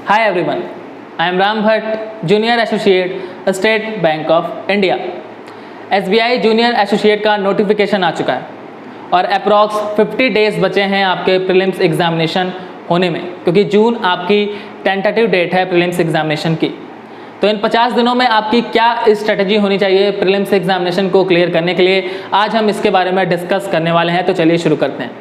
Hi everyone, I am Ram Bhatt, Junior Associate, State Bank of India. SBI Junior Associate का notification आ चुका है और approx 50 days बचे हैं आपके प्रीलिम्स एग्जामिनेशन होने में, क्योंकि जून आपकी टेंटेटिव डेट है प्रीलिम्स एग्जामिनेशन की। तो इन 50 दिनों में आपकी क्या स्ट्रेटजी होनी चाहिए प्रीलिम्स एग्जामिनेशन को क्लियर करने के लिए, आज हम इसके बारे में डिस्कस करने वाले हैं। तो चलिए शुरू करते हैं।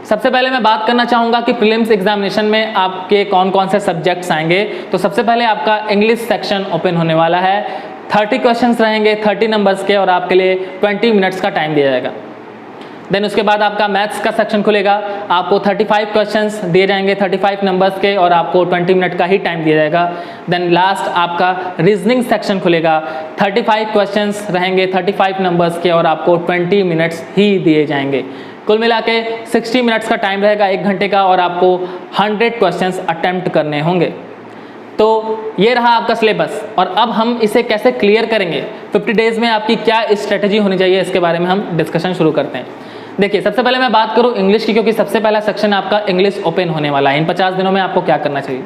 सबसे पहले मैं बात करना चाहूँगा कि प्रीलिम्स एग्जामिनेशन में आपके कौन कौन से सब्जेक्ट्स आएंगे। तो सबसे पहले आपका इंग्लिश सेक्शन ओपन होने वाला है। 30 क्वेश्चंस रहेंगे 30 नंबर्स के और आपके लिए 20 मिनट्स का टाइम दिया जाएगा। देन उसके बाद आपका मैथ्स का सेक्शन खुलेगा, आपको 35 क्वेश्चंस दिए जाएंगे 35 नंबर्स के और आपको 20 मिनट का ही टाइम दिया जाएगा। देन लास्ट आपका रीजनिंग सेक्शन खुलेगा, 35 क्वेश्चंस रहेंगे 35 नंबर्स के और आपको 20 मिनट्स ही दिए जाएंगे। कुल मिला के 60 मिनट्स का टाइम रहेगा, 1 घंटे का, और आपको 100 क्वेश्चंस अटेम्प्ट करने होंगे। तो ये रहा आपका सिलेबस और अब हम इसे कैसे क्लियर करेंगे, 50 डेज़ में आपकी क्या स्ट्रेटजी होनी चाहिए, इसके बारे में हम डिस्कशन शुरू करते हैं। देखिए, सबसे पहले मैं बात करूँ इंग्लिश की, क्योंकि सबसे पहला सेक्शन आपका इंग्लिश ओपन होने वाला है। इन 50 दिनों में आपको क्या करना चाहिए।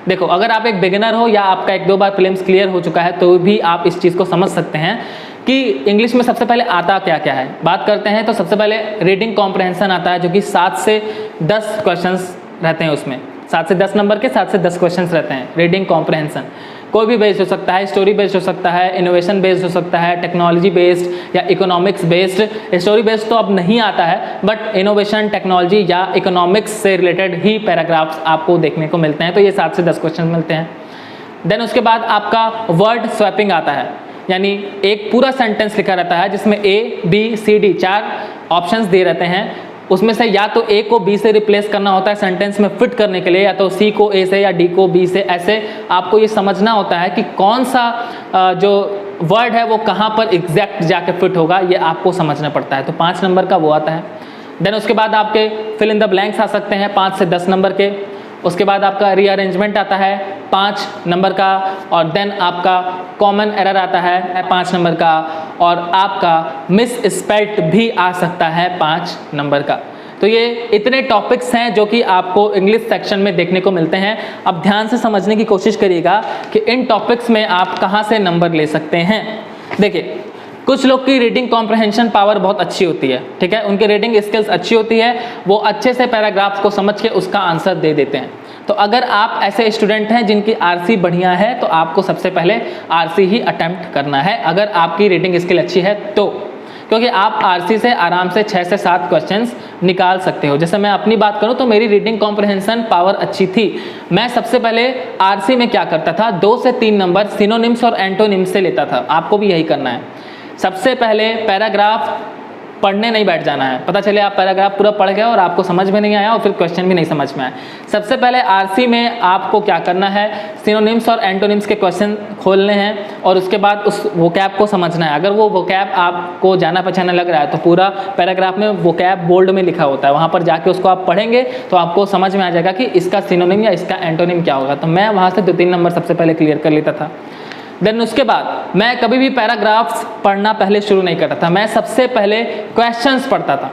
देखो, अगर आप एक बिगिनर हो या आपका 1-2 बार प्रीलिम्स क्लियर हो चुका है तो भी आप इस चीज़ को समझ सकते हैं कि इंग्लिश में सबसे पहले आता क्या क्या है। बात करते हैं तो सबसे पहले रीडिंग कॉम्प्रहेंशन आता है, जो कि 7 से 10 क्वेश्चंस रहते हैं। उसमें 7 से 10 नंबर के 7 से 10 क्वेश्चंस रहते हैं। रीडिंग कॉम्प्रहेंशन कोई भी बेस्ड हो सकता है, स्टोरी बेस्ड हो सकता है, इनोवेशन बेस्ड हो सकता है, टेक्नोलॉजी बेस्ड या इकोनॉमिक्स बेस्ड। स्टोरी बेस्ड तो अब नहीं आता है, बट इनोवेशन, टेक्नोलॉजी या इकोनॉमिक्स से रिलेटेड ही पैराग्राफ्स आपको देखने को मिलते हैं। तो ये 7 से 10 क्वेश्चन मिलते हैं। देन उसके बाद आपका वर्ड स्वैपिंग आता है, यानी एक पूरा सेंटेंस लिखा रहता है जिसमें A, B, C, D 4 options दिए रहते हैं। उसमें से या तो A को B से रिप्लेस करना होता है सेंटेंस में फिट करने के लिए, या तो C को A से या D को B से। ऐसे आपको ये समझना होता है कि कौन सा जो वर्ड है वो कहाँ पर एग्जैक्ट जाके फिट होगा, ये आपको समझना पड़ता है। तो 5 नंबर का वो आता है। देन उसके बाद आपके फिल इन द ब्लैंक्स आ सकते हैं 5 से 10 नंबर के। उसके बाद आपका रीअरेंजमेंट आता है 5 नंबर का, और देन आपका कॉमन एरर आता है 5 नंबर का, और आपका मिस स्पेल्ट भी आ सकता है 5 नंबर का। तो ये इतने टॉपिक्स हैं जो कि आपको इंग्लिश सेक्शन में देखने को मिलते हैं। अब ध्यान से समझने की कोशिश करिएगा कि इन टॉपिक्स में आप कहाँ से नंबर ले सकते हैं। देखिए, कुछ लोग की रीडिंग कॉम्प्रहेंशन पावर बहुत अच्छी होती है, ठीक है, उनकी रीडिंग स्किल्स अच्छी होती है, वो अच्छे से पैराग्राफ्स को समझ के उसका आंसर दे देते हैं। तो अगर आप ऐसे स्टूडेंट हैं जिनकी आरसी बढ़िया है तो आपको सबसे पहले आरसी ही अटेम्प्ट करना है, अगर आपकी रीडिंग स्किल अच्छी है तो, क्योंकि आप आरसी से आराम से 6 से 7 क्वेश्चंस निकाल सकते हो। जैसे मैं अपनी बात करूं तो मेरी रीडिंग कॉम्प्रहेंशन पावर अच्छी थी। मैं सबसे पहले आरसी में क्या करता था, 2 से 3 नंबर सिनोनिम्स और एंटोनिम्स से लेता था। आपको भी यही करना है। सबसे पहले पैराग्राफ पढ़ने नहीं बैठ जाना है। पता चले आप पैराग्राफ पूरा पढ़ गए और आपको समझ में नहीं आया और फिर क्वेश्चन भी नहीं समझ में आया। सबसे पहले आरसी में आपको क्या करना है, सिनोनिम्स और एंटोनिम्स के क्वेश्चन खोलने हैं और उसके बाद उस वोकैब को समझना है। अगर वो वोकैब आपको जाना पहचाना लग रहा है तो पूरा पैराग्राफ में वोकैब बोल्ड में लिखा होता है, वहाँ पर जाके उसको आप पढ़ेंगे तो आपको समझ में आ जाएगा कि इसका सिनोनिम या इसका एंटोनिम क्या होगा। तो मैं वहाँ से 2-3 नंबर सबसे पहले क्लियर कर लेता था। देन उसके बाद मैं कभी भी पैराग्राफ्स पढ़ना पहले शुरू नहीं करता था, मैं सबसे पहले क्वेश्चंस पढ़ता था।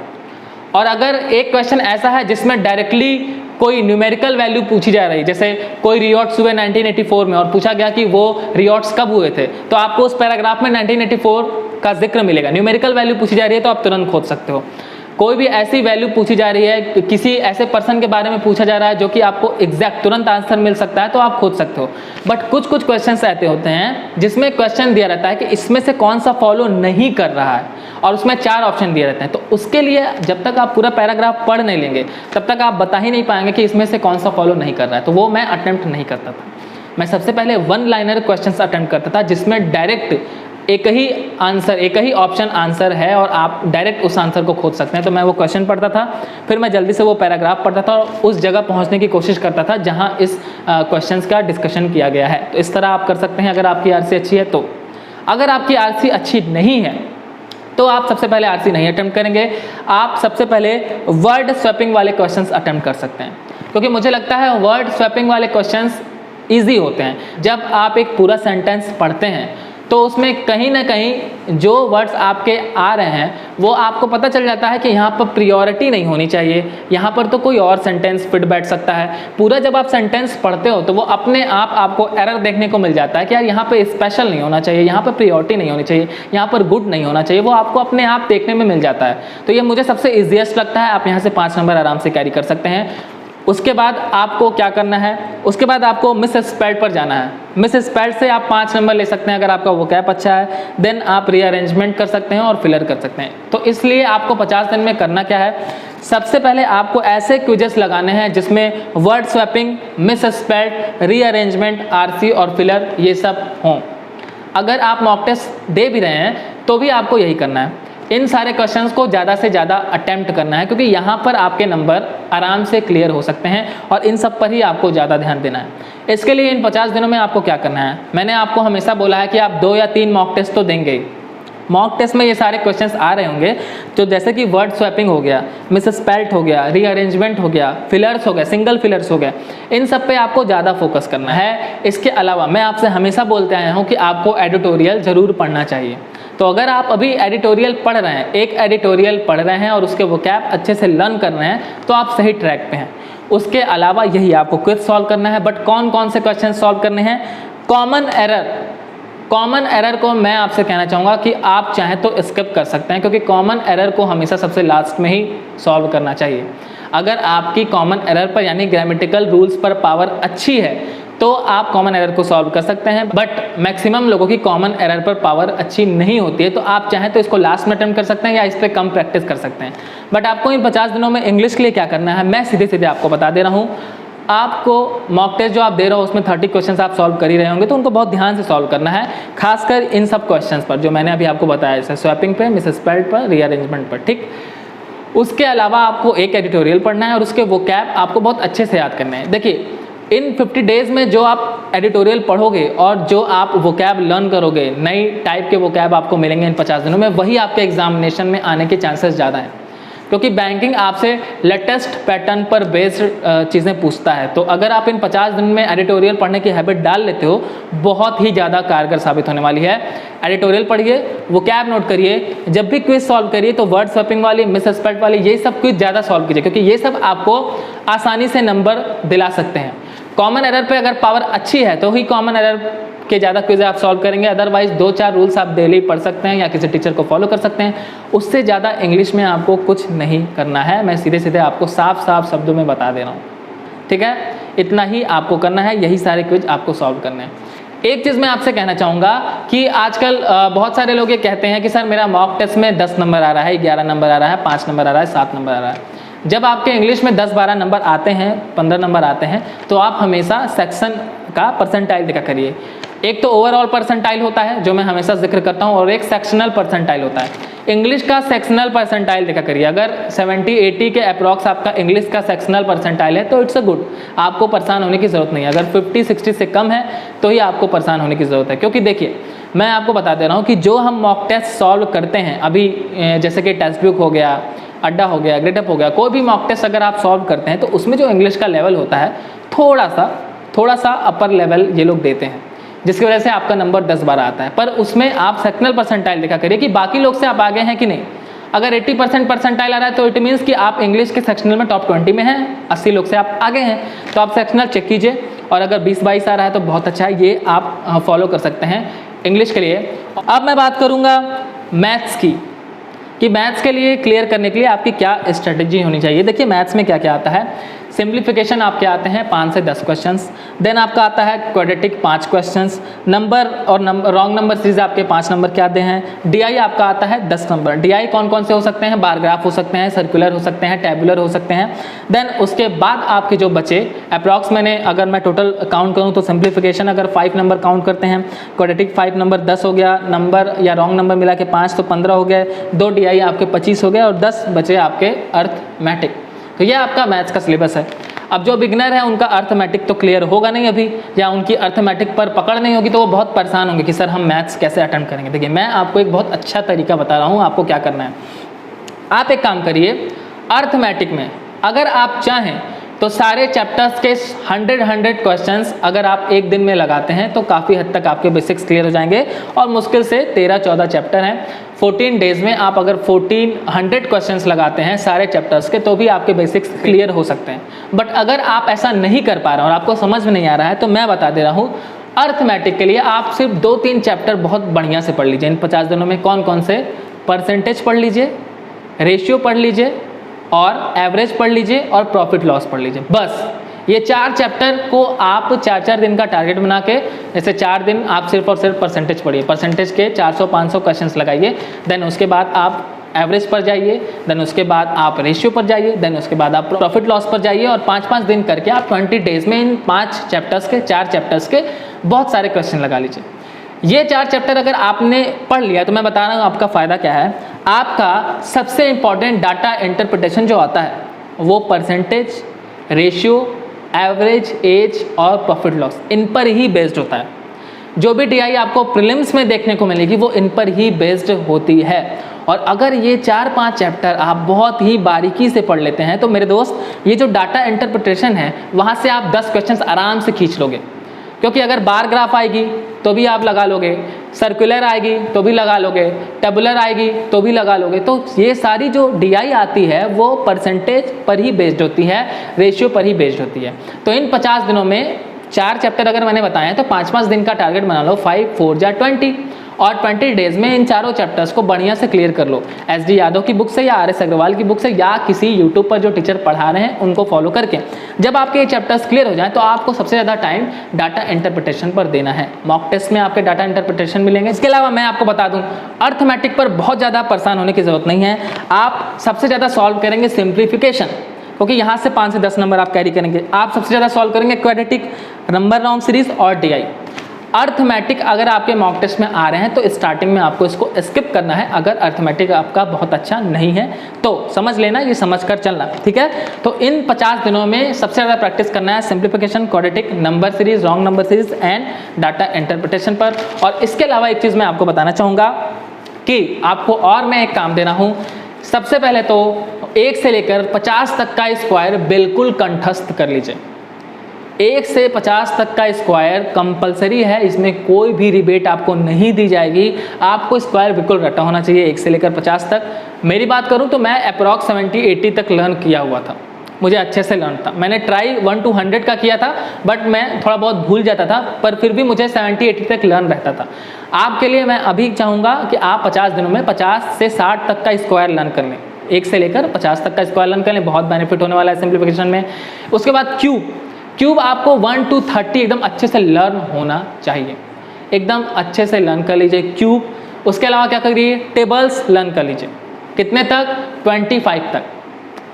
और अगर एक क्वेश्चन ऐसा है जिसमें डायरेक्टली कोई न्यूमेरिकल वैल्यू पूछी जा रही है, जैसे कोई रियॉट्स हुए 1984 में और पूछा गया कि वो रियॉट्स कब हुए थे, तो आपको उस पैराग्राफ में 1984 का जिक्र मिलेगा। न्यूमेरिकल वैल्यू पूछी जा रही है तो आप तुरंत खोज सकते हो। कोई भी ऐसी वैल्यू पूछी जा रही है, किसी ऐसे पर्सन के बारे में पूछा जा रहा है जो कि आपको एग्जैक्ट तुरंत आंसर मिल सकता है, तो आप खोज सकते हो। बट कुछ कुछ क्वेश्चंस ऐसे होते हैं जिसमें क्वेश्चन दिया रहता है कि इसमें से कौन सा फॉलो नहीं कर रहा है, और उसमें 4 ऑप्शन दिए रहते हैं। तो उसके लिए जब तक आप पूरा पैराग्राफ पढ़ नहीं लेंगे तब तक आप बता ही नहीं पाएंगे कि इसमें से कौन सा फॉलो नहीं कर रहा है। तो वो मैं अटेम्प्ट नहीं करता था। मैं सबसे पहले 1 लाइनर क्वेश्चन अटेम्प्ट करता था जिसमें डायरेक्ट एक ही ऑप्शन आंसर है और आप डायरेक्ट उस आंसर को खोज सकते हैं। तो मैं वो क्वेश्चन पढ़ता था, फिर मैं जल्दी से वो पैराग्राफ पढ़ता था और उस जगह पहुंचने की कोशिश करता था जहां इस क्वेश्चंस का डिस्कशन किया गया है। तो इस तरह आप कर सकते हैं अगर आपकी आरसी अच्छी है तो। अगर आपकी आरसी अच्छी नहीं है तो आप सबसे पहले आरसी नहीं अटेम्प्ट करेंगे, आप सबसे पहले वर्ड स्वैपिंग वाले क्वेश्चंस अटेम्प्ट कर सकते हैं, क्योंकि मुझे लगता है वर्ड स्वैपिंग वाले क्वेश्चंस ईजी होते हैं। जब आप एक पूरा सेंटेंस पढ़ते हैं तो उसमें कहीं ना कहीं जो वर्ड्स आपके आ रहे हैं वो आपको पता चल जाता है कि यहाँ पर प्रियोरिटी नहीं होनी चाहिए, यहाँ पर तो कोई और सेंटेंस फिट बैठ सकता है। पूरा जब आप सेंटेंस पढ़ते हो तो वो अपने आप आपको एरर देखने को मिल जाता है कि यार यहाँ पे स्पेशल नहीं होना चाहिए, यहाँ पर प्रियोरिटी नहीं होनी चाहिए, यहाँ पर गुड नहीं होना चाहिए, वो आपको अपने आप देखने में मिल जाता है। तो ये मुझे सबसे ईजीएस्ट लगता है, आप यहाँ से 5 नंबर आराम से कैरी कर सकते हैं। उसके बाद आपको क्या करना है, उसके बाद आपको मिस स्पेल्ड पर जाना है। मिस स्पेल्ड से आप 5 नंबर ले सकते हैं अगर आपका वोकैब अच्छा है। देन आप रीअरेंजमेंट कर सकते हैं और फिलर कर सकते हैं। तो इसलिए आपको 50 दिन में करना क्या है, सबसे पहले आपको ऐसे क्विजेस लगाने हैं जिसमें word swapping, miss spelled, rearrangement, RC और फिलर ये सब हों। अगर आप मॉक टेस्ट दे भी रहे हैं तो भी आपको यही करना है, इन सारे क्वेश्चंस को ज़्यादा से ज़्यादा अटेम्प्ट करना है, क्योंकि यहाँ पर आपके नंबर आराम से क्लियर हो सकते हैं और इन सब पर ही आपको ज़्यादा ध्यान देना है। इसके लिए इन 50 दिनों में आपको क्या करना है, मैंने आपको हमेशा बोला है कि आप 2 या 3 मॉक टेस्ट तो देंगे। मॉक टेस्ट में ये सारे क्वेश्चंस आ रहे होंगे, तो जैसे कि वर्ड स्वैपिंग हो गया, मिस स्पेल्ट हो गया, रीअरेंजमेंट हो गया, फिलर्स हो गया, सिंगल फिलर्स हो गया, इन सब पे आपको ज़्यादा फोकस करना है। इसके अलावा मैं आपसे हमेशा बोलते आया हूँ कि आपको एडिटोरियल ज़रूर पढ़ना चाहिए। तो अगर आप अभी एडिटोरियल पढ़ रहे हैं, एक एडिटोरियल पढ़ रहे हैं और उसके वोकैब अच्छे से लर्न कर रहे हैं, तो आप सही ट्रैक पे हैं। उसके अलावा यही आपको क्विज सॉल्व करना है। बट कौन कौन से क्वेश्चन सॉल्व करने हैं, कॉमन एरर को मैं आपसे कहना चाहूँगा कि आप चाहें तो स्किप कर सकते हैं, क्योंकि कॉमन एरर को हमेशा सबसे लास्ट में ही सॉल्व करना चाहिए। अगर आपकी कॉमन एरर पर यानी ग्रामेटिकल रूल्स पर पावर अच्छी है तो आप कॉमन एरर को सॉल्व कर सकते हैं। बट मैक्सिमम लोगों की कॉमन एरर पर पावर अच्छी नहीं होती है, तो आप चाहें तो इसको लास्ट में अटेम्प्ट कर सकते हैं या इस पर कम प्रैक्टिस कर सकते हैं। बट आपको इन 50 दिनों में इंग्लिश के लिए क्या करना है, मैं सीधे सीधे आपको बता दे रहा हूँ। आपको मॉक टेस्ट जो आप दे रहे हो उसमें 30 क्वेश्चंस आप सॉल्व कर ही रहे होंगे, तो उनको बहुत ध्यान से सॉल्व करना है, खासकर इन सब क्वेश्चंस पर जो मैंने अभी आपको बताया, जैसे स्वैपिंग पे, मिस स्पेल्ड पर, रीअरेंजमेंट पर, ठीक। उसके अलावा आपको एक एडिटोरियल पढ़ना है और उसके वोकैब आपको बहुत अच्छे से याद करने हैं। देखिए, इन 50 डेज़ में जो आप एडिटोरियल पढ़ोगे और जो आप वोकैब लर्न करोगे, नई टाइप के वोकैब आपको मिलेंगे इन 50 दिनों में, वही आपके एग्जामिनेशन में आने के चांसेस ज़्यादा हैं, क्योंकि बैंकिंग आपसे लेटेस्ट पैटर्न पर बेस्ड चीज़ें पूछता है। तो अगर आप इन 50 दिन में एडिटोरियल पढ़ने की हैबिट डाल लेते हो, बहुत ही ज़्यादा कारगर साबित होने वाली है। एडिटोरियल पढ़िए, वोकैब नोट करिए, जब भी क्विज सॉल्व करिए तो वर्ड स्वैपिंग वाली, मिस स्पेल्ड वाली, ये सब क्विज ज़्यादा सॉल्व कीजिए, क्योंकि ये सब आपको आसानी से नंबर दिला सकते हैं। कॉमन एरर पे अगर पावर अच्छी है तो ही कॉमन एरर के ज़्यादा क्विज आप सॉल्व करेंगे, अदरवाइज 2-4 रूल्स आप डेली पढ़ सकते हैं या किसी टीचर को फॉलो कर सकते हैं। उससे ज़्यादा इंग्लिश में आपको कुछ नहीं करना है, मैं सीधे सीधे आपको साफ साफ शब्दों में बता दे रहा हूँ, ठीक है। इतना ही आपको करना है, यही सारे क्विज आपको सॉल्व करने हैं। एक चीज़ मैं आपसे कहना चाहूँगा कि आजकल बहुत सारे लोग ये कहते हैं कि सर मेरा मॉक टेस्ट में 10 नंबर आ रहा है, 11 नंबर आ रहा है, 5 नंबर आ रहा है, 7 नंबर आ रहा है। जब आपके इंग्लिश में 10-12 नंबर आते हैं, 15 नंबर आते हैं, तो आप हमेशा सेक्शन का परसेंटाइल देखा करिए। एक तो ओवरऑल परसेंटाइल होता है जो मैं हमेशा जिक्र करता हूँ, और एक सेक्शनल परसेंटाइल होता है। इंग्लिश का सेक्शनल परसेंटाइल देखा करिए, अगर 70-80 के अप्रॉक्स आपका इंग्लिश का सेक्शनल परसेंटाइल है तो इट्स अ गुड, आपको परेशान होने की ज़रूरत नहीं है। अगर 50-60 से कम है तो ही आपको परेशान होने की ज़रूरत है, क्योंकि देखिए मैं आपको बता दे रहा हूँ कि जो हम मॉक टेस्ट सॉल्व करते हैं अभी, जैसे कि टेक्स्ट बुक हो गया, अड्डा हो गया, ग्रेटअप हो गया, कोई भी मॉक टेस्ट अगर आप सॉल्व करते हैं तो उसमें जो इंग्लिश का लेवल होता है थोड़ा सा अपर लेवल ये लोग देते हैं, जिसकी वजह से आपका नंबर 10-12 आता है। पर उसमें आप सेक्शनल परसेंटाइल देखा करिए कि बाकी लोग से आप आगे हैं कि नहीं। अगर 80% परसेंटाइल आ रहा है तो इट मीन्स कि आप इंग्लिश के सेक्शनल में टॉप 20 में हैं, 80 लोग से आप आगे हैं, तो आप सेक्शनल चेक कीजिए। और अगर 20-22 आ रहा है तो बहुत अच्छा है, ये आप फॉलो कर सकते हैं इंग्लिश के लिए। अब मैं बात करूँगा मैथ्स की, कि मैथ्स के लिए क्लियर करने के लिए आपकी क्या स्ट्रेटजी होनी चाहिए। देखिए मैथ्स में क्या क्या आता है, सिंप्लीफिकेशन आपके आते हैं 5 से 10 क्वेश्चंस, देन आपका आता है क्वाड्रेटिक 5 क्वेश्चंस, नंबर और रॉन्ग नंबर सीरीज आपके 5 नंबर के आते हैं। डीआई आपका आता है 10 नंबर। डीआई कौन कौन से हो सकते हैं, बार ग्राफ हो सकते हैं, सर्कुलर हो सकते हैं, टेबुलर हो सकते हैं। देन उसके बाद आपके जो बचे अप्रॉक्स, मैंने अगर मैं टोटल काउंट करूँ तो सिंप्लीफिकेशन अगर 5 नंबर काउंट करते हैं, क्वाड्रेटिक 5 नंबर 10 हो गया, नंबर या रॉन्ग नंबर मिला के 5 तो 15 हो गए, 2 डीआई आपके 25 हो गए और 10 बचे आपके अर्थमेटिक। तो ये आपका मैथ्स का सिलेबस है। अब जो बिगनर है उनका अर्थमेटिक तो क्लियर होगा नहीं अभी, या उनकी अर्थमेटिक पर पकड़ नहीं होगी, तो वो बहुत परेशान होंगे कि सर हम मैथ्स कैसे अटेम्प्ट करेंगे। देखिए मैं आपको एक बहुत अच्छा तरीका बता रहा हूँ, आपको क्या करना है। आप एक काम करिए, अर्थमेटिक में अगर आप चाहें तो सारे चैप्टर्स के 100 क्वेश्चंस अगर आप एक दिन में लगाते हैं तो काफ़ी हद तक आपके बेसिक्स क्लियर हो जाएंगे। और मुश्किल से 13-14 चैप्टर हैं, 14 डेज में आप अगर 1400 क्वेश्चंस लगाते हैं सारे चैप्टर्स के तो भी आपके बेसिक्स क्लियर हो सकते हैं। बट अगर आप ऐसा नहीं कर पा रहे हैं और आपको समझ में नहीं आ रहा है तो मैं बता दे रहा हूँ, अर्थमेटिक के लिए आप सिर्फ 2-3 चैप्टर बहुत बढ़िया से पढ़ लीजिए इन 50 दिनों में। कौन कौन से? परसेंटेज पढ़ लीजिए, रेशियो पढ़ लीजिए और एवरेज पढ़ लीजिए और प्रॉफिट लॉस पढ़ लीजिए। बस ये 4 चैप्टर को आप 4-4 दिन का टारगेट बना के, जैसे 4 दिन आप सिर्फ और सिर्फ परसेंटेज पढ़िए, परसेंटेज के 400-500 क्वेश्चंस लगाइए। देन उसके बाद आप एवरेज पर जाइए, देन उसके बाद आप रेशियो पर जाइए, देन उसके बाद आप प्रॉफिट लॉस पर जाइए और 5-5 दिन करके आप 20 डेज में इन 5 चैप्टर्स के 4 चैप्टर्स के बहुत सारे क्वेश्चन लगा लीजिए। ये 4 चैप्टर अगर आपने पढ़ लिया तो मैं बता रहा हूँ आपका फ़ायदा क्या है। आपका सबसे इंपॉर्टेंट डाटा इंटरप्रिटेशन जो आता है वो परसेंटेज, रेशियो, एवरेज, एज और प्रॉफिट लॉस, इन पर ही बेस्ड होता है। जो भी डीआई आपको प्रीलिम्स में देखने को मिलेगी वो इन पर ही बेस्ड होती है। और अगर ये 4-5 चैप्टर आप बहुत ही बारीकी से पढ़ लेते हैं तो मेरे दोस्त ये जो डाटा इंटरप्रिटेशन है वहाँ से आप 10 क्वेश्चंस आराम से खींच लोगे। क्योंकि अगर बार ग्राफ आएगी तो भी आप लगा लोगे, सर्कुलर आएगी तो भी लगा लोगे, टेबुलर आएगी तो भी लगा लोगे। तो ये सारी जो डीआई आती है वो परसेंटेज पर ही बेस्ड होती है, रेशियो पर ही बेस्ड होती है। तो इन 50 दिनों में 4 चैप्टर अगर मैंने बताए हैं तो 5-5 दिन का टारगेट बना लो, 5-4 जा 20 और 20 डेज में इन चारों चैप्टर्स को बढ़िया से क्लियर कर लो। एसडी यादव की बुक से या आर एस अग्रवाल की बुक से या किसी यूट्यूब पर जो टीचर पढ़ा रहे हैं उनको फॉलो करके जब आपके ये चैप्टर्स क्लियर हो जाएं तो आपको सबसे ज़्यादा टाइम डाटा इंटरप्रिटेशन पर देना है। मॉक टेस्ट में आपके डाटा इंटरप्रिटेशन मिलेंगे। इसके अलावा मैं आपको बता दूं, अर्थमेटिक पर बहुत ज़्यादा परेशान होने की ज़रूरत नहीं है। आप सबसे ज़्यादा सॉल्व करेंगे सिंप्लीफिकेशन, क्योंकि यहाँ से 5 से 10 नंबर आप कैरी करेंगे। आप सबसे ज़्यादा सॉल्व करेंगे क्वाड्रेटिक, नंबर राउंड सीरीज और डीआई। अर्थमेटिक अगर आपके मॉक टेस्ट में आ रहे हैं तो स्टार्टिंग में आपको इसको स्किप करना है। अगर अर्थमेटिक आपका बहुत अच्छा नहीं है तो समझ लेना, ये समझ कर चलना, ठीक है। तो इन 50 दिनों में सबसे ज़्यादा प्रैक्टिस करना है simplification, quadratic, number series, wrong number series and data interpretation पर। और इसके अलावा एक चीज़ मैं आपको बताना चाहूँगा कि आपको और मैं एक काम दे रहा हूँ। सबसे पहले तो 1 से लेकर 50 तक का स्क्वायर बिल्कुल कंठस्थ कर लीजिए। 1 से 50 तक का स्क्वायर कंपलसरी है, इसमें कोई भी रिबेट आपको नहीं दी जाएगी। आपको स्क्वायर बिल्कुल रटा होना चाहिए 1 से लेकर 50 तक। मेरी बात करूं तो मैं अप्रॉक्स 70-80 तक लर्न किया हुआ था, मुझे अच्छे से लर्न था। मैंने ट्राई 1 to 100 का किया था बट मैं थोड़ा बहुत भूल जाता था, पर फिर भी मुझे 70-80 तक लर्न रहता था। आपके लिए मैं अभी चाहूँगा कि आप 50 दिनों में 50 से 60 तक का स्क्वायर लर्न कर लें। 1 से लेकर 50 तक का स्क्वायर लर्न कर लें, बहुत बेनिफिट होने वाला है सिंप्लीफिकेशन में। उसके बाद क्यूब आपको 1 to 30 एकदम अच्छे से लर्न होना चाहिए, एकदम अच्छे से लर्न कर लीजिए क्यूब। उसके अलावा क्या करिए, टेबल्स लर्न कर लीजिए। कितने तक? 25 तक।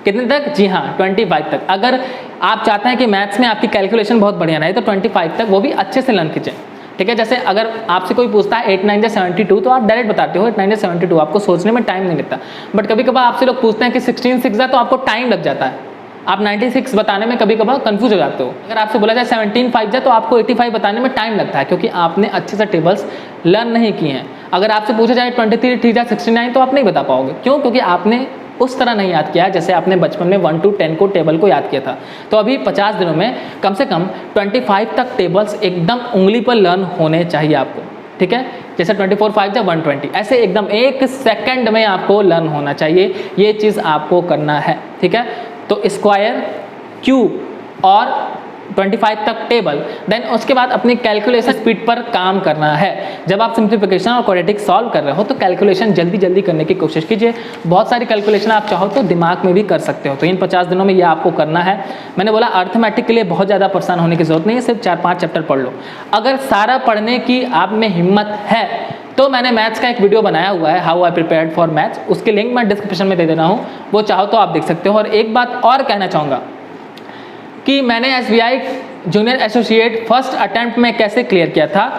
कितने तक? जी हाँ, 25 तक। अगर आप चाहते हैं कि मैथ्स में आपकी कैलकुलेशन बहुत बढ़िया रहे तो 25 तक वो भी अच्छे से लर्न कीजिए, ठीक है। जैसे अगर आपसे कोई पूछता है 8 9 72 तो आप डायरेक्ट बताते हो 8 9 72, आपको सोचने में टाइम नहीं लगता। बट कभी कभार आपसे लोग पूछते हैं कि 16 6 तो आपको टाइम लग जाता है, आप 96 बताने में कभी कभार कंफ्यूज हो जाते हो। अगर आपसे बोला जाए 17 5 तो आपको 85 बताने में टाइम लगता है, क्योंकि आपने अच्छे से टेबल्स लर्न नहीं किए हैं। अगर आपसे पूछा जाए 23 3 69 तो आप नहीं बता पाओगे। क्यों? क्योंकि आपने उस तरह नहीं याद किया जैसे आपने बचपन में 1 to 10 को टेबल को याद किया था। तो अभी 50 दिनों में कम से कम 25 तक टेबल्स एकदम उंगली पर लर्न होने चाहिए आपको, ठीक है। जैसे 24 5 या 120 ऐसे एकदम 1 सेकंड में आपको लर्न होना चाहिए, ये चीज़ आपको करना है, ठीक है। तो स्क्वायर, क्यूब और 25 तक टेबल, देन उसके बाद अपनी कैलकुलेशन स्पीड पर काम करना है। जब आप सिंप्लीफिकेशन और क्वाड्रेटिक सॉल्व कर रहे हो तो कैलकुलेशन जल्दी जल्दी करने की कोशिश कीजिए। बहुत सारी कैलकुलेशन आप चाहो तो दिमाग में भी कर सकते हो। तो इन 50 दिनों में ये आपको करना है। मैंने बोला अर्थमेटिक के लिए बहुत ज़्यादा परेशान होने की जरूरत नहीं है, सिर्फ 4-5 चैप्टर पढ़ लो। अगर सारा पढ़ने की आप में हिम्मत है तो मैंने मैथ्स का एक वीडियो बनाया हुआ है, how I prepared for maths, उसके लिंक मैं डिस्क्रिप्शन में दे दे रहा हूँ, वो चाहो तो आप देख सकते हो। और एक बात और कहना चाहूँगा कि मैंने SBI junior associate first attempt में कैसे क्लियर किया था,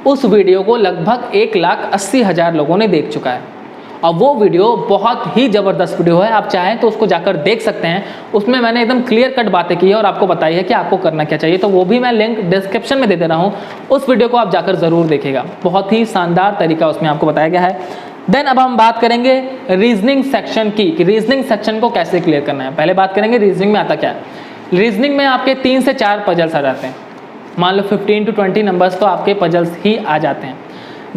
उस वीडियो को लगभग 1,80,000 लोगों ने देख चुका है। और वो वीडियो बहुत ही ज़बरदस्त वीडियो है, आप चाहें तो उसको जाकर देख सकते हैं। उसमें मैंने एकदम क्लियर कट बातें की है और आपको बताई है कि आपको करना क्या चाहिए। तो वो भी मैं लिंक डिस्क्रिप्शन में दे दे रहा हूँ, उस वीडियो को आप जाकर ज़रूर देखिएगा। बहुत ही शानदार तरीका उसमें आपको बताया गया है। देन अब हम बात करेंगे रीजनिंग सेक्शन की, कि रीजनिंग सेक्शन को कैसे क्लियर करना है। पहले बात करेंगे रीजनिंग में आता क्या है। रीजनिंग में आपके 3 से 4 पजल्स आ जाते हैं, मान लो 15 to 20 नंबर्स तो आपके पजल्स ही आ जाते हैं।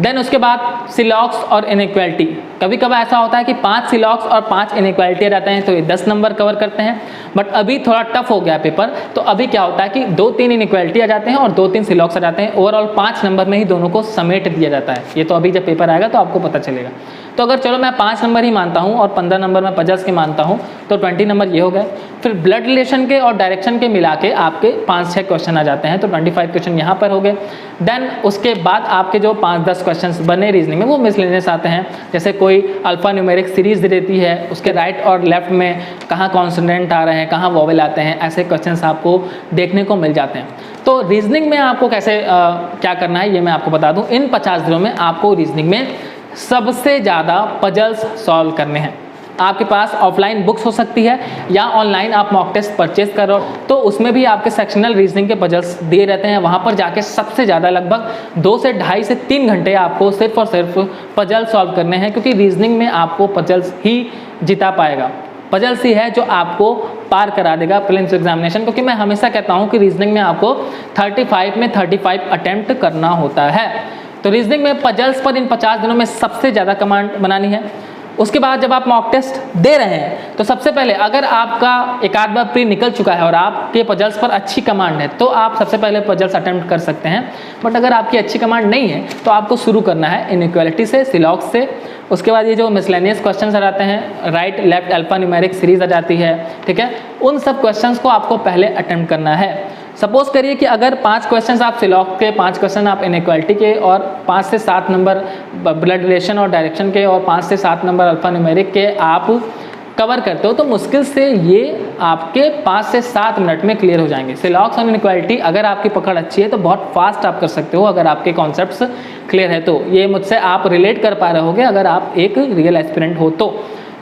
देन उसके बाद सिलॉक्स और इनइक्वालिटी, कभी कभार ऐसा होता है कि 5 सिलॉक्स और 5 इनइक्वालिटी आ जाते हैं तो ये 10 नंबर कवर करते हैं। बट अभी थोड़ा टफ हो गया पेपर, तो अभी क्या होता है कि 2-3 इनइक्वालिटी आ जाते हैं और 2-3 सिलॉक्स आ जाते हैं। ओवरऑल 5 नंबर में ही दोनों को समेट दिया जाता है। ये तो अभी जब पेपर आएगा तो आपको पता चलेगा। तो अगर चलो मैं 5 नंबर ही मानता हूँ और 15 नंबर मैं पजल्स के मानता हूँ तो 20 नंबर ये हो गए। फिर ब्लड रिलेशन के और डायरेक्शन के मिला के आपके 5-6 क्वेश्चन आ जाते हैं, तो 25 क्वेश्चन यहाँ पर हो गए। देन उसके बाद आपके जो 5-10 क्वेश्चन बने रीजनिंग में वो मिसलेनियस आते हैं, जैसे कोई अल्फा न्यूमेरिक सीरीज दे देती है, उसके राइट और लेफ्ट में कहाँ कॉन्सोनेंट आ रहे हैं, कहाँ वोवेल आते हैं, ऐसे क्वेश्चंस आपको देखने को मिल जाते हैं। तो रीजनिंग में आपको कैसे क्या करना है ये मैं आपको बता दूं। इन 50 दिनों में आपको रीजनिंग में सबसे ज़्यादा पजल्स सॉल्व करने हैं। आपके पास ऑफलाइन बुक्स हो सकती है या ऑनलाइन आप मॉक टेस्ट परचेज कर रहे हो तो उसमें भी आपके सेक्शनल रीजनिंग के पजल्स दिए रहते हैं। वहाँ पर जाके सबसे ज़्यादा लगभग 2 से 2.5 से 3 घंटे आपको सिर्फ और सिर्फ पजल सॉल्व करने हैं, क्योंकि रीजनिंग में आपको पजल्स ही जिता पाएगा। पजल्स ही है जो आपको पार करा देगा प्रीलिम्स एग्जामिनेशन, क्योंकि मैं हमेशा कहता हूँ कि रीजनिंग में आपको 35 में 35 अटेम्प्ट करना होता है। तो रीजनिंग में पजल्स पर इन 50 दिनों में सबसे ज़्यादा कमांड बनानी है। उसके बाद जब आप मॉक टेस्ट दे रहे हैं तो सबसे पहले अगर आपका एक आध बार प्री निकल चुका है और आपके पजल्स पर अच्छी कमांड है तो आप सबसे पहले पजल्स अटेम्प्ट कर सकते हैं। बट अगर आपकी अच्छी कमांड नहीं है तो आपको शुरू करना है इनइक्वालिटी से, सिलॉक्स से। उसके बाद ये जो मिसलेनियस क्वेश्चंस आ जाते हैं, right left alphanumeric series आ जाती है, ठीक है, उन सब क्वेश्चंस को आपको पहले अटेम्प्ट करना है। सपोज करिए कि अगर 5 क्वेश्चंस आप सिलॉक के, 5 क्वेश्चन आप इनइक्वालिटी के और 5 से 7 नंबर ब्लड रिलेशन और डायरेक्शन के और 5 से 7 नंबर अल्फा न्यूमेरिक के आप कवर करते हो तो मुश्किल से ये आपके 5 से 7 मिनट में क्लियर हो जाएंगे। सिलॉक्स और इनइक्वालिटी अगर आपकी पकड़ अच्छी है तो बहुत फास्ट आप कर सकते हो, अगर आपके कॉन्सेप्ट्स क्लियर है तो। ये मुझसे आप रिलेट कर पा रहे होगे, अगर आप एक रियल एस्पिरेंट हो तो,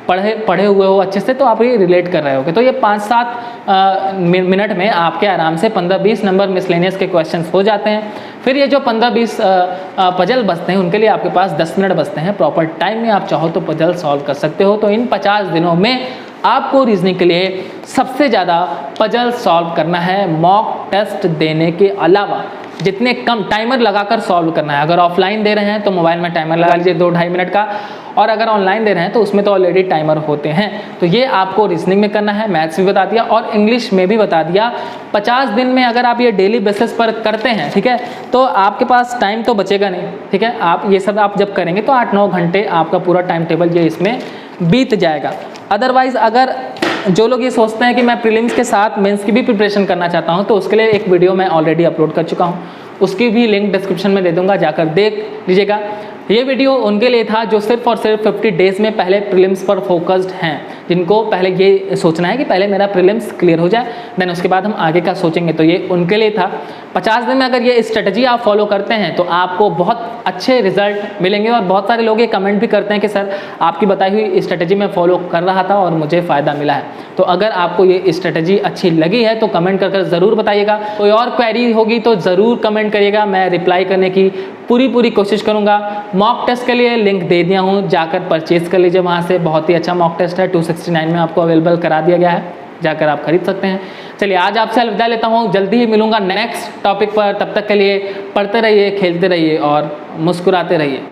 पढ़े हुए हो अच्छे से तो आप ये रिलेट कर रहे होगे। तो ये 5-7 मिनट में आपके आराम से 15-20 नंबर मिसलेनियस के क्वेश्चंस हो जाते हैं। फिर ये जो 15-20 पजल बचते हैं उनके लिए आपके पास 10 मिनट बचते हैं। प्रॉपर टाइम में आप चाहो तो पजल सॉल्व कर सकते हो। तो इन 50 दिनों में आपको रीजनिंग के लिए सबसे ज़्यादा पजल सॉल्व करना है, मॉक टेस्ट देने के अलावा जितने कम टाइमर लगाकर सॉल्व करना है। अगर ऑफलाइन दे रहे हैं तो मोबाइल में टाइमर लगा लीजिए 2-2.5 मिनट का, और अगर ऑनलाइन दे रहे हैं तो उसमें तो ऑलरेडी टाइमर होते हैं। तो ये आपको रीजनिंग में करना है, मैथ्स भी बता दिया और इंग्लिश में भी बता दिया। 50 दिन में अगर आप ये डेली बेसिस पर करते हैं, ठीक है, तो आपके पास टाइम तो बचेगा नहीं, ठीक है। आप ये सब आप जब करेंगे तो 8-9 घंटे आपका पूरा टाइम टेबल ये इसमें बीत जाएगा। अदरवाइज़ अगर जो लोग ये सोचते हैं कि मैं प्रीलिम्स के साथ मेंस की भी प्रिपरेशन करना चाहता हूं तो उसके लिए एक वीडियो मैं ऑलरेडी अपलोड कर चुका हूं, उसकी भी लिंक डिस्क्रिप्शन में दे दूंगा, जाकर देख लीजिएगा। ये वीडियो उनके लिए था जो सिर्फ और सिर्फ 50 डेज़ में पहले प्रीलिम्स पर फोकस्ड हैं, जिनको पहले ये सोचना है कि पहले मेरा प्रीलिम्स क्लियर हो जाए, देन उसके बाद हम आगे का सोचेंगे। तो ये उनके लिए था। 50 दिन में अगर ये स्ट्रेटजी आप फॉलो करते हैं तो आपको बहुत अच्छे रिजल्ट मिलेंगे। और बहुत सारे लोग ये कमेंट भी करते हैं कि सर आपकी बताई हुई स्ट्रेटजी मैं फॉलो कर रहा था और मुझे फ़ायदा मिला है। तो अगर आपको ये स्ट्रेटजी अच्छी लगी है तो कमेंट कर ज़रूर बताइएगा। कोई और क्वेरी होगी तो ज़रूर कमेंट करिएगा, मैं रिप्लाई करने की पूरी कोशिश करूँगा। मॉक टेस्ट के लिए लिंक दे दिया हूँ, जाकर परचेज़ कर लीजिए वहाँ से। बहुत ही अच्छा मॉक टेस्ट है, 269 में आपको अवेलेबल करा दिया गया है, जाकर आप खरीद सकते हैं। चलिए आज आपसे अलविदा लेता हूँ, जल्दी ही मिलूंगा नेक्स्ट टॉपिक पर। तब तक के लिए पढ़ते रहिए, खेलते रहिए और मुस्कुराते रहिए।